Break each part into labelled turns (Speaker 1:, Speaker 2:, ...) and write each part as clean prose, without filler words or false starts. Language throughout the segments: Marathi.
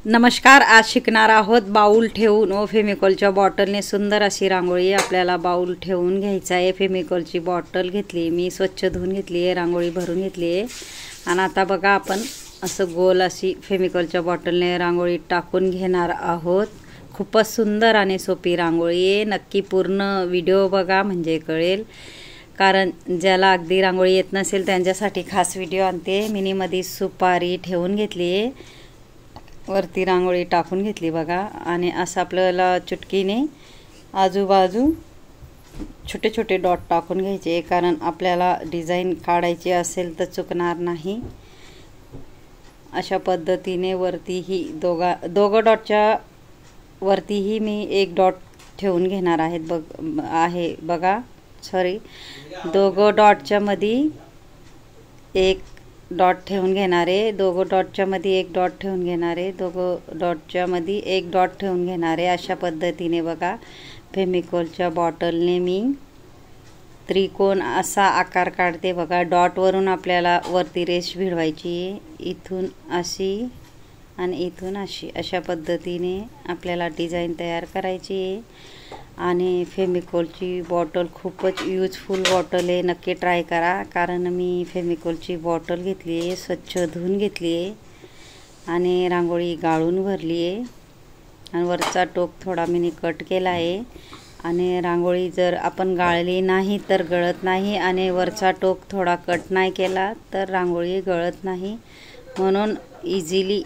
Speaker 1: नमस्कार. आज शिकणार आहोत बाऊल ठेवून व फेमिकॉलच्या बॉटलने सुंदर अशी रांगोळी. आपल्याला बाऊल ठेवून घ्यायचा आहे. फेमिकॉलची बॉटल घेतली मी, स्वच्छ धुवून घेतली आहे, रांगोळी भरून घेतली आहे. आणि आता बघा आपण असं गोल अशी फेमिकॉलच्या बॉटलने रांगोळी टाकून घेणार आहोत. खूपच सुंदर आणि सोपी रांगोळी आहे. नक्की पूर्ण व्हिडिओ बघा म्हणजे कळेल, कारण ज्याला अगदी रांगोळी येत नसेल त्यांच्यासाठी खास व्हिडिओ आणते. मिनीमध्ये सुपारी ठेवून घेतली आहे, वरती रांगोळी टाकून घेतली बघा. आणि असं आपल्याला चुटकीने आजूबाजू छोटे छोटे डॉट टाकून घ्यायचे, कारण आपल्याला डिझाईन काढायची असेल तर चुकणार नाही. अशा पद्धतीने वरतीही दोघं डॉटच्या वरतीही मी एक डॉट ठेवून घेणार आहे बघा. दोघं डॉटच्या मध्ये एक डॉट ठेवून घेणार आहे, दोघं डॉटच्या मध्ये एक डॉट ठेवून घेणार आहे, दोघं डॉटच्या मध्ये एक डॉट ठेवून घेणार आहे. अशा पद्धतीने बघा फेमिकॉलच्या बॉटलने मी त्रिकोण असा आकार काढते बघा. डॉटवरून आपल्याला वरती रेष भिडवायची आहे, इथून अशी आणि इथून अशी. अशा पद्धतीने आपल्याला डिझाईन तयार करायची आहे. आणि फेमिकॉलची बॉटल खूपच यूजफुल बॉटल आहे, नक्की ट्राय करा. कारण मी फेमिकॉलची बॉटल घेतली आहे, स्वच्छ धुवून घेतली आहे आणि रांगोळी गाळून भरली आहे. आणि वरचा टोक थोडा मी कट केला आहे. आणि रांगोळी जर आपण गाळली नाही तर गळत नाही, आणि वरचा टोक थोडा कट नाही केला तर रांगोळी गळत नाही. म्हणून इझिली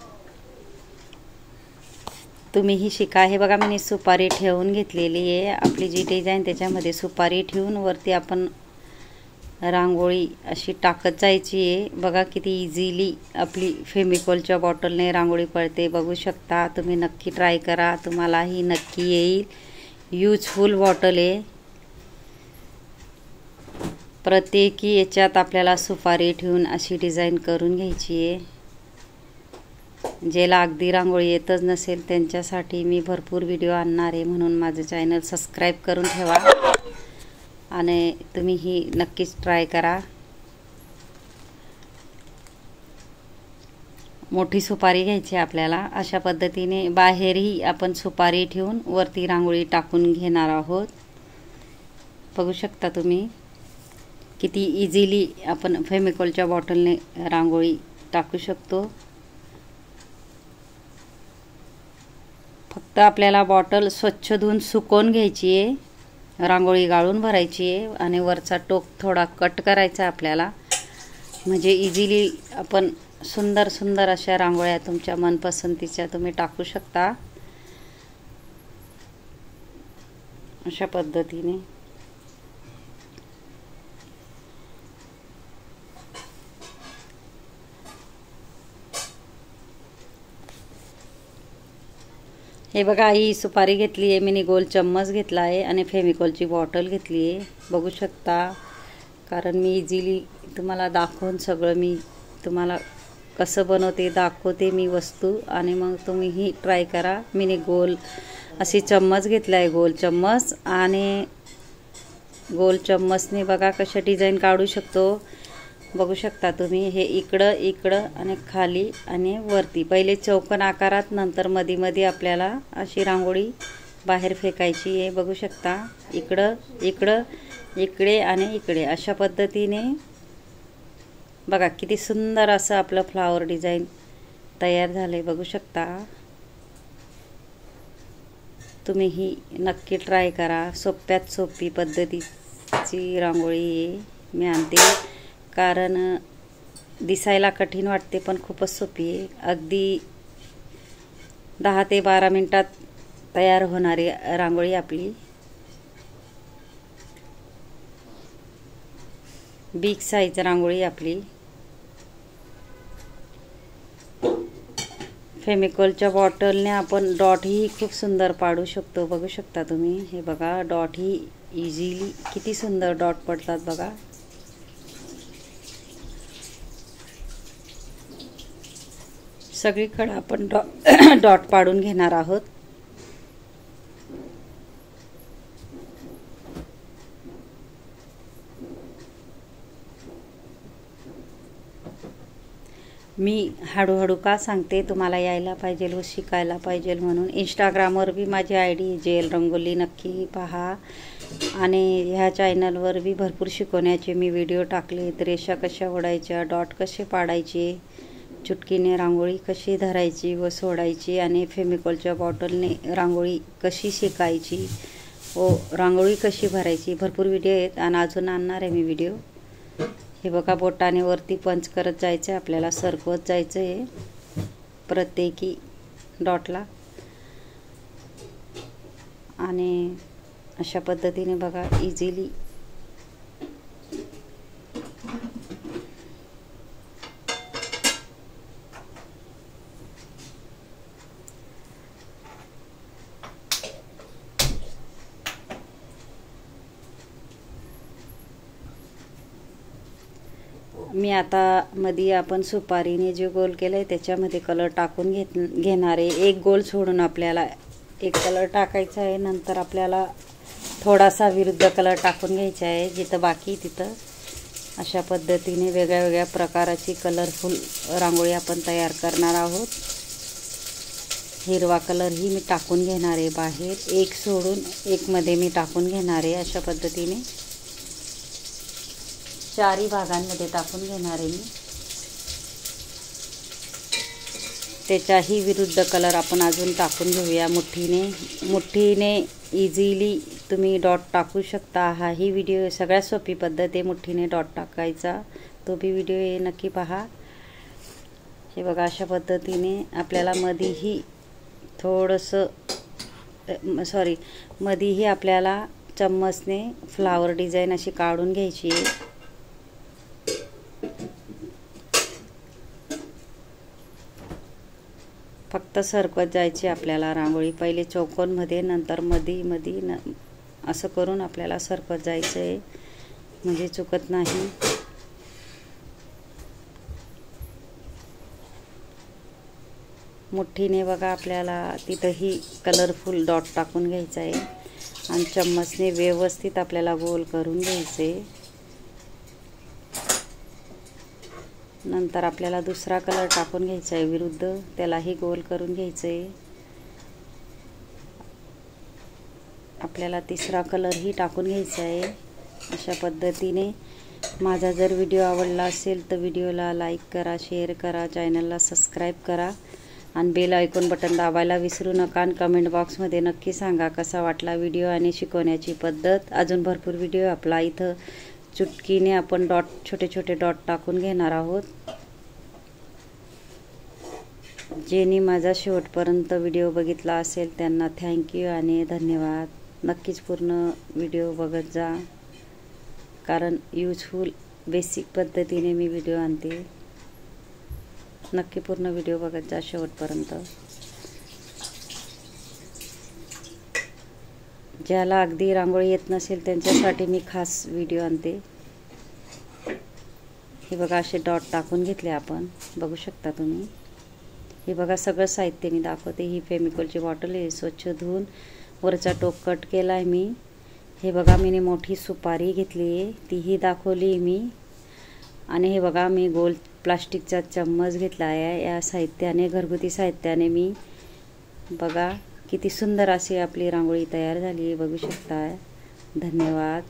Speaker 1: तुम्हीही शिका. हे बघा मी सुपारी ठेवून घेतलेली आहे. आपली जी डिझाईन त्याच्यामध्ये सुपारी ठेवून वरती आपण रांगोळी अशी टाकत जायची आहे. बघा किती इझिली आपली फेमिकॉलच्या बॉटलने रांगोळी पडते, बघू शकता. तुम्ही नक्की ट्राय करा, तुम्हालाही नक्की येईल. यूजफुल बॉटल आहे. प्रत्येकी याच्यात आपल्याला सुपारी ठेवून अशी डिझाईन करून घ्यायची आहे. ज्याला अगदी रांगोळी येतच नसेल त्यांच्यासाठी मी भरपूर व्हिडिओ आणणार आहे, म्हणून माझं चॅनल सबस्क्राईब करून ठेवा आणि तुम्हीही नक्कीच ट्राय करा. मोठी सुपारी घ्यायची आपल्याला. अशा पद्धतीने बाहेरही आपण सुपारी ठेवून वरती रांगोळी टाकून घेणार आहोत. बघू शकता तुम्ही किती इझिली आपण फेमिकॉलच्या बॉटलने रांगोळी टाकू शकतो. फक्त आपल्याला बॉटल स्वच्छ धुवून सुकवून घ्यायची आहे, रांगोळी गाळून भरायची आहे आणि वरचा टोक थोडा कट करायचा आपल्याला. म्हणजे इझिली आपण सुंदर सुंदर अशा रांगोळ्या तुमच्या मनपसंतीच्या तुम्ही टाकू शकता. अशा पद्धतीने हे बघा, ही सुपारी घेतली आहे मी, गोल चम्मच घेतला आहे आणि फेमिकॉलची बॉटल घेतली आहे, बघू शकता. कारण मी इझिली तुम्हाला दाखवून सगळं मी तुम्हाला कसं बनवते दाखवते मी वस्तू, आणि मग तुम्हीही ट्राय करा. मी गोल अशी चम्मच घेतला आहे, गोल चम्मच. आणि गोल चम्मचने बघा कशा डिझाईन काढू शकतो, बघू शकता तुम्ही. हे इकडं आणि खाली आणि वरती. पहिले चौकोन आकारात, नंतर मध्ये आपल्याला अशी रांगोळी बाहेर फेकायची आहे, बघू शकता. इकडे आणि इकडे. अशा पद्धतीने बघा किती सुंदर असं आपलं फ्लावर डिझाईन तयार झाले, बघू शकता. तुम्हीही नक्की ट्राय करा. सोप्यात सोपी पद्धतीची रांगोळी मी आणते, कारण दिसायला कठीण वाटते पण खूपच सोपी आहे. अगदी 10 ते 12 मिनिटात तयार होणारी रांगोळी आपली. बिग साईज रांगोळी आपली. फेमिकॉलच्या बॉटलने आपण डॉटही खूप सुंदर पाडू शकतो, बघू शकता तुम्ही. हे बघा, डॉटही इझिली किती सुंदर डॉट पडतात बघा. सगळीकडे आपण डॉट पाडून घेणार आहोत. मी हळूहळू का सांगते, तुम्हाला यायला पाहिजे व शिकायला पाहिजे म्हणून. इंस्टाग्रामवर बी माझी ID जेल रंगोली नक्की पहा. आणि ह्या चॅनलवर बी भरपूर शिकवण्याचे मी व्हिडिओ टाकलेत. रेषा कशा ओढायच्या, डॉट कसे पाडायचे, चुटकीने रांगोळी कशी धरायची व सोडायची, आणि फेमिकॉलच्या बॉटलने रांगोळी कशी शिकायची व रांगोळी कशी भरायची, भरपूर व्हिडिओ आहेत. आणि अजून आणणार आहे मी व्हिडिओ. हे बघा, बोटाने वरती पंच करत जायचं आहे आपल्याला, सरकवत जायचं आहे प्रत्येकी डॉटला. आणि अशा पद्धतीने बघा इझिली मी आता मध्ये आपण सुपारीने जे गोल केलंय त्याच्यामध्ये कलर टाकून घेणार आहे. एक गोल सोडून आपल्याला एक कलर टाकायचा आहे. नंतर आपल्याला थोडासा विरुद्ध कलर टाकून घ्यायचा आहे जिथं बाकी तिथं. अशा पद्धतीने वेगळ्या वेगळ्या प्रकाराची कलरफुल रांगोळी आपण तयार करणार आहोत. हिरवा कलर ही मी टाकून घेणार आहे बाहेर, एक सोडून एक मध्ये मी टाकून घेणार आहे. अशा पद्धतीने चारही भागांमध्ये टाकून घेणार आहे मी. त्याच्याही विरुद्ध कलर आपण अजून टाकून घेऊया मुठीने इझिली तुम्ही डॉट टाकू शकता. हा ही व्हिडिओ सगळ्यात सोपी पद्धत आहे मुठीने डॉट टाकायचा. तो बी व्हिडिओ नक्की पहा. हे बघा, अशा पद्धतीने आपल्याला मधीही थोडंसं मधीही आपल्याला चम्मचने फ्लावर डिझाईन अशी काढून घ्यायची आहे. फक्त सरकवत जायची आपल्याला रांगोळी. पहिले चौकोनमध्ये, नंतर मधी असं करून आपल्याला सरकवत जायचं आहे, म्हणजे चुकत नाही. मुठीने बघा आपल्याला तिथंही कलरफुल डॉट टाकून घ्यायचा आहे आणि चम्मचने व्यवस्थित आपल्याला गोल करून घ्यायचे. नंतर आपल्याला दुसरा कलर टाकून घ्यायचा आहे विरुद्ध, त्यालाही गोल करून घ्यायचं आहे. आपल्याला तिसरा कलरही टाकून घ्यायचा आहे. अशा पद्धतीने माझा जर व्हिडिओ आवडला असेल तर व्हिडिओला लाईक करा, शेअर करा, चॅनलला सबस्क्राईब करा आणि बेल आयकॉन बटन दाबायला विसरू नका. आणि कमेंट बॉक्समध्ये नक्की सांगा कसा वाटला व्हिडिओ आणि शिकवण्याची पद्धत. अजून भरपूर व्हिडिओ आपला इथं चुटकीने आपण डॉट, छोटे छोटे डॉट टाकून घेणार आहोत. ज्यांनी माझा शेवटपर्यंत व्हिडिओ बघितला असेल त्यांना थँक्यू आणि धन्यवाद. नक्कीच पूर्ण व्हिडिओ बघत जा, कारण यूजफुल बेसिक पद्धतीने मी व्हिडिओ आणते. नक्की पूर्ण व्हिडिओ बघत जा शेवटपर्यंत. ज्याला अगदी रांगोळी येत नसेल त्यांच्यासाठी मी खास व्हिडिओ आणते. हे बघा, असे डॉट टाकून घेतले आपण, बघू शकता तुम्ही. हे बघा, सगळं साहित्य मी दाखवते. ही फेमिकॉलची बॉटल आहे, स्वच्छ धुवून वरचा टोप कट केला आहे मी. हे बघा, मी मोठी सुपारी घेतली आहे, तीही दाखवली मी. आणि हे बघा, मी गोल प्लास्टिकचा चम्मच घेतला आहे. या साहित्याने, घरगुती साहित्याने मी बघा किती सुंदर अशी आपली रांगोळी तयार झाली आहे, बघू शकता. धन्यवाद.